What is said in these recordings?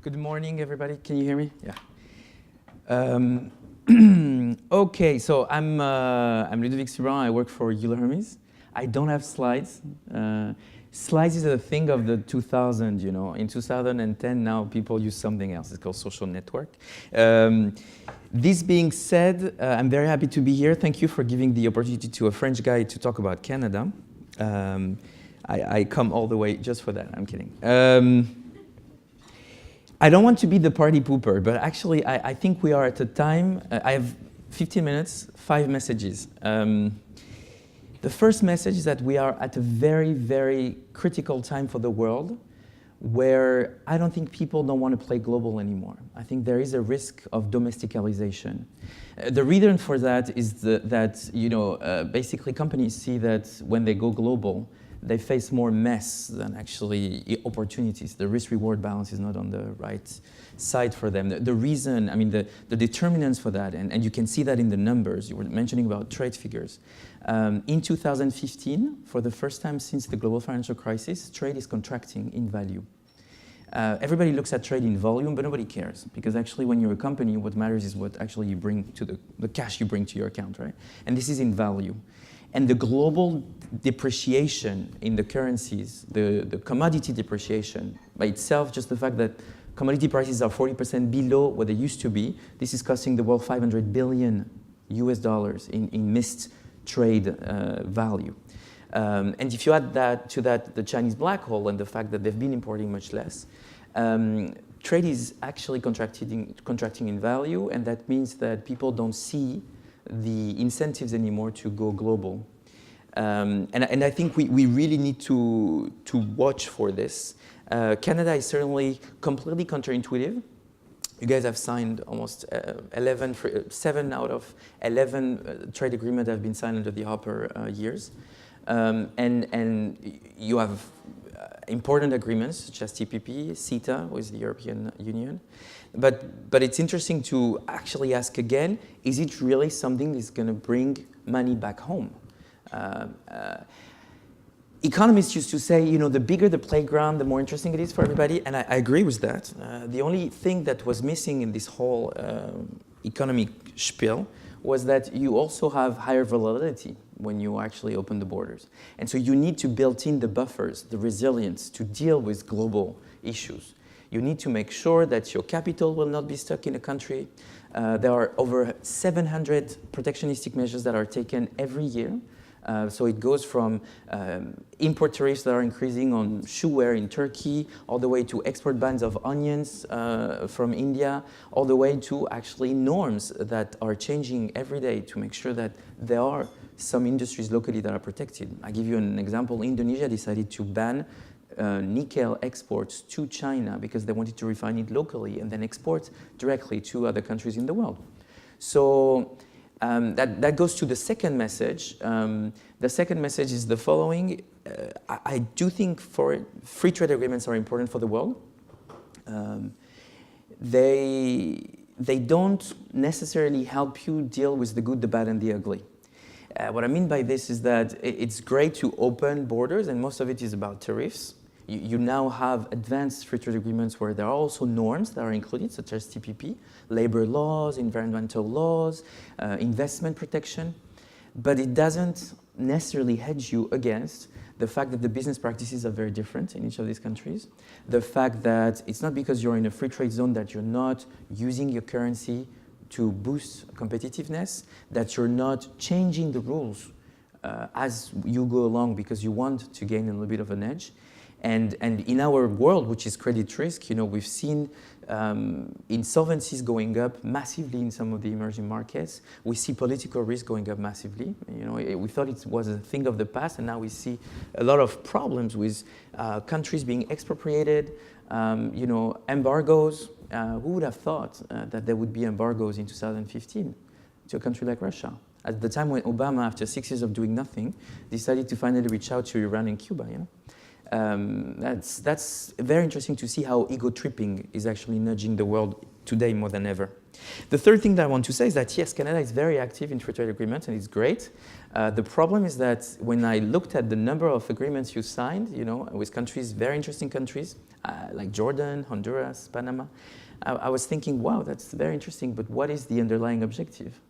Good morning, everybody. Can you hear me? Yeah. Okay, so I'm Ludovic Subran. I work for Euler Hermes. I don't have slides. Slides is a thing of the 2000, you know. In 2010, now people use something else. It's called social network. This being said, I'm very happy to be here. Thank you for giving the opportunity to a French guy to talk about Canada. I come all the way just for that. I'm kidding. I don't want to be the party pooper, but actually I think we are at a time, I have 15 minutes, 5 messages. The first message is that we are at a very, very critical time for the world where I don't think people don't want to play global anymore. I think there is a risk of domesticalization. The reason for that is that basically companies see that when they go global, they face more mess than actually opportunities. The risk-reward balance is not on the right side for them. The reason, I mean, the determinants for that, and you can see that in the numbers. You were mentioning about trade figures. In 2015, for the first time since the global financial crisis, trade is contracting in value. Everybody looks at trade in volume, but nobody cares. Because actually, when you're a company, what matters is what actually you bring to the cash you bring to your account, right? And this is in value. And the global depreciation in the currencies, the commodity depreciation by itself, just the fact that commodity prices are 40% below what they used to be, this is costing the world $500 billion in missed trade value. And if you add that to the Chinese black hole and the fact that they've been importing much less, trade is actually contracting in value, and that means that people don't see the incentives anymore to go global. And I think we really need to watch for this. Canada is certainly completely counterintuitive. You guys have signed almost 7 out of 11 trade agreements have been signed under the Hopper years. And you have important agreements such as TPP, CETA with the European Union. But it's interesting to actually ask again, is it really something that's going to bring money back home? Economists used to say, the bigger the playground, the more interesting it is for everybody, and I agree with that. The only thing that was missing in this whole economic spiel was that you also have higher volatility when you actually open the borders. And so you need to build in the buffers, the resilience to deal with global issues. You need to make sure that your capital will not be stuck in a country. There are over 700 protectionistic measures that are taken every year. So it goes from import tariffs that are increasing on shoeware in Turkey, all the way to export bans of onions from India, all the way to actually norms that are changing every day to make sure that there are some industries locally that are protected. I give you an example. Indonesia decided to ban nickel exports to China because they wanted to refine it locally and then export directly to other countries in the world. So that goes to the second message. The second message is the following. I do think free trade agreements are important for the world. They don't necessarily help you deal with the good, the bad, and the ugly. What I mean by this is that it's great to open borders, and most of it is about tariffs. You now have advanced free trade agreements where there are also norms that are included, such as TPP, labor laws, environmental laws, investment protection. But it doesn't necessarily hedge you against the fact that the business practices are very different in each of these countries. The fact that it's not because you're in a free trade zone that you're not using your currency to boost competitiveness, that you're not changing the rules as you go along because you want to gain a little bit of an edge. And in our world, which is credit risk, we've seen insolvencies going up massively in some of the emerging markets. We see political risk going up massively. We thought it was a thing of the past, and now we see a lot of problems with countries being expropriated, embargoes. Who would have thought that there would be embargoes in 2015 to a country like Russia? At the time when Obama, after 6 years of doing nothing, decided to finally reach out to Iran and Cuba, That's very interesting to see how ego tripping is actually nudging the world today more than ever. The third thing that I want to say is that yes, Canada is very active in free trade agreements, and it's great. The problem is that when I looked at the number of agreements you signed, with countries, very interesting countries, like Jordan, Honduras, Panama, I was thinking, wow, that's very interesting, but what is the underlying objective?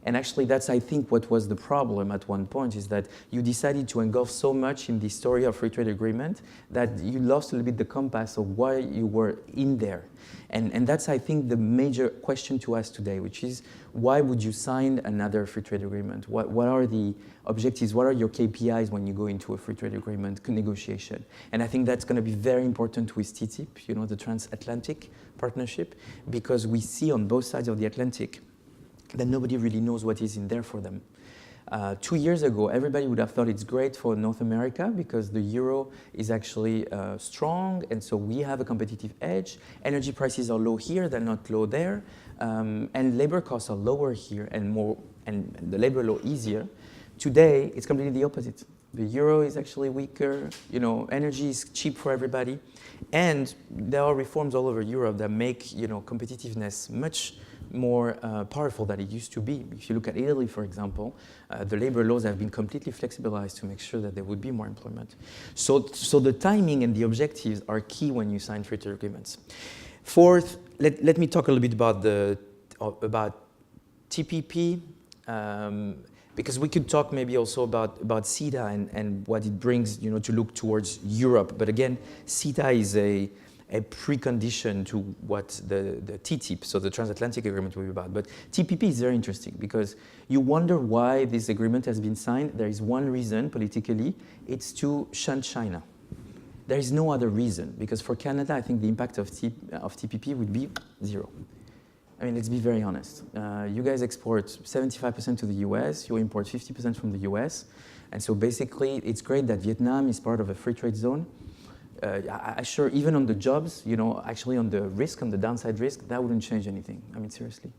And actually, that's, I think, what was the problem at one point, is that you decided to engulf so much in the story of free trade agreement that you lost a little bit the compass of why you were in there. And that's, I think, the major question to ask today, which is, why would you sign another free trade agreement? What are the objectives? What are your KPIs when you go into a free trade agreement negotiation? And I think that's going to be very important with TTIP, the transatlantic partnership, because we see on both sides of the Atlantic that nobody really knows what is in there for them. 2 years ago, everybody would have thought it's great for North America because the euro is actually strong, and so we have a competitive edge. Energy prices are low here, they're not low there, and labor costs are lower here and the labor law easier. Today, it's completely the opposite. The euro is actually weaker, energy is cheap for everybody, and there are reforms all over Europe that make competitiveness much more powerful than it used to be. If you look at Italy, for example, the labor laws have been completely flexibilized to make sure that there would be more employment. So the timing and the objectives are key when you sign free trade agreements. Fourth, let me talk a little bit about TPP, because we could talk maybe also about CETA and what it brings, to look towards Europe. But again, CETA is a precondition to what the TTIP, so the transatlantic agreement, will be about. But TPP is very interesting because you wonder why this agreement has been signed. There is one reason politically, it's to shun China. There is no other reason, because for Canada, I think the impact of TPP would be zero. I mean, let's be very honest. You guys export 75% to the US, you import 50% from the US, and so basically it's great that Vietnam is part of a free trade zone. Sure, even on the jobs, actually on the risk, on the downside risk, that wouldn't change anything. I mean, seriously.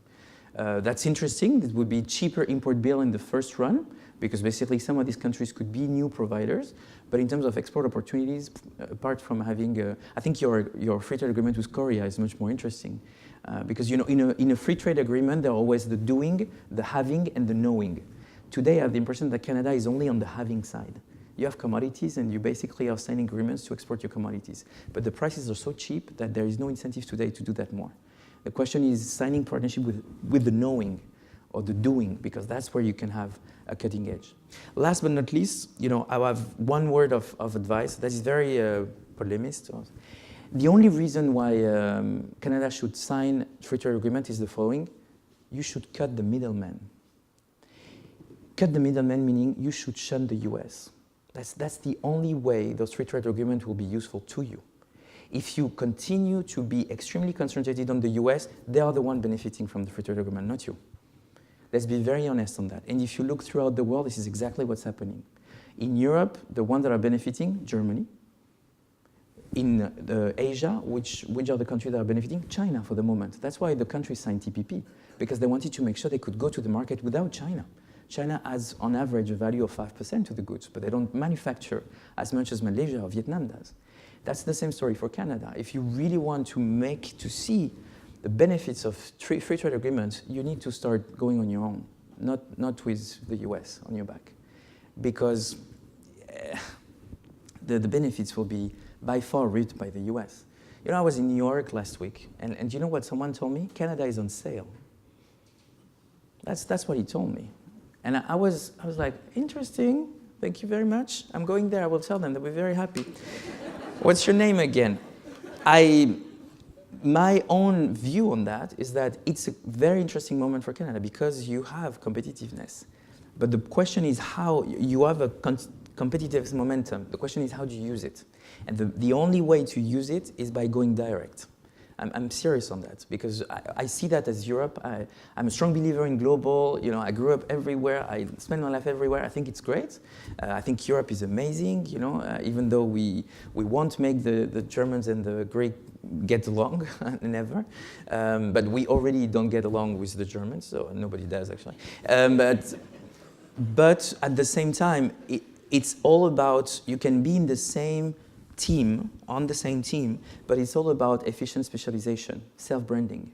That's interesting. It would be cheaper import bill in the first run, because basically some of these countries could be new providers. But in terms of export opportunities, apart from having, I think your free trade agreement with Korea is much more interesting. Because in a free trade agreement, there are always the doing, the having, and the knowing. Today, I have the impression that Canada is only on the having side. You have commodities, and you basically are signing agreements to export your commodities. But the prices are so cheap that there is no incentive today to do that more. The question is signing partnership with the knowing or the doing, because that's where you can have a cutting edge. Last but not least, I have one word of advice that is very polemist. The only reason why Canada should sign free trade agreement is the following: you should cut the middleman. Cut the middleman meaning you should shun the US. That's the only way those free trade agreements will be useful to you. If you continue to be extremely concentrated on the US, they are the one benefiting from the free trade agreement, not you. Let's be very honest on that. And if you look throughout the world, this is exactly what's happening. In Europe, the ones that are benefiting, Germany. In Asia, which are the countries that are benefiting? China for the moment. That's why the countries signed TPP, because they wanted to make sure they could go to the market without China. China has, on average, a value of 5% to the goods, but they don't manufacture as much as Malaysia or Vietnam does. That's the same story for Canada. If you really want to see the benefits of free trade agreements, you need to start going on your own, not with the US on your back. Because the benefits will be by far reaped by the US. I was in New York last week, and you know what someone told me? Canada is on sale. That's what he told me. And I was like, interesting, thank you very much. I'm going there, I will tell them, they'll be very happy. What's your name again? My own view on that is that it's a very interesting moment for Canada because you have competitiveness. But the question is how you have a competitive momentum. The question is how do you use it? And the only way to use it is by going direct. I'm serious on that because I see that as Europe. I'm a strong believer in global. I grew up everywhere. I spend my life everywhere. I think it's great. I think Europe is amazing. Even though we won't make the Germans and the Greek get along, never. But we already don't get along with the Germans, so nobody does actually. But at the same time, it's all about you can be in the same team, on the same team, but it's all about efficient specialization, self-branding.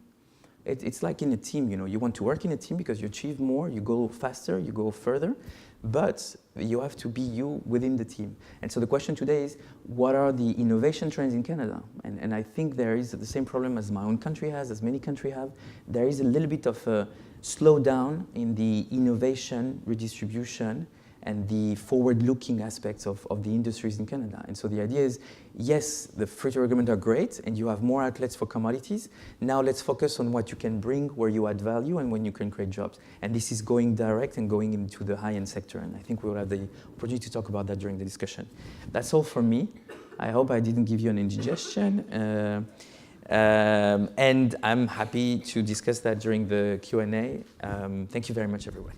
it's like in a team, you know, you want to work in a team because you achieve more, you go faster, you go further, but you have to be you within the team. And so the question today is, what are the innovation trends in Canada? And I think there is the same problem as my own country has, as many countries have. There is a little bit of a slowdown in the innovation, redistribution, and the forward-looking aspects of the industries in Canada. And so the idea is, yes, the free trade agreements are great, and you have more outlets for commodities. Now let's focus on what you can bring, where you add value, and when you can create jobs. And this is going direct and going into the high-end sector. And I think we will have the opportunity to talk about that during the discussion. That's all from me. I hope I didn't give you an indigestion. And I'm happy to discuss that during the Q&A. Thank you very much, everyone.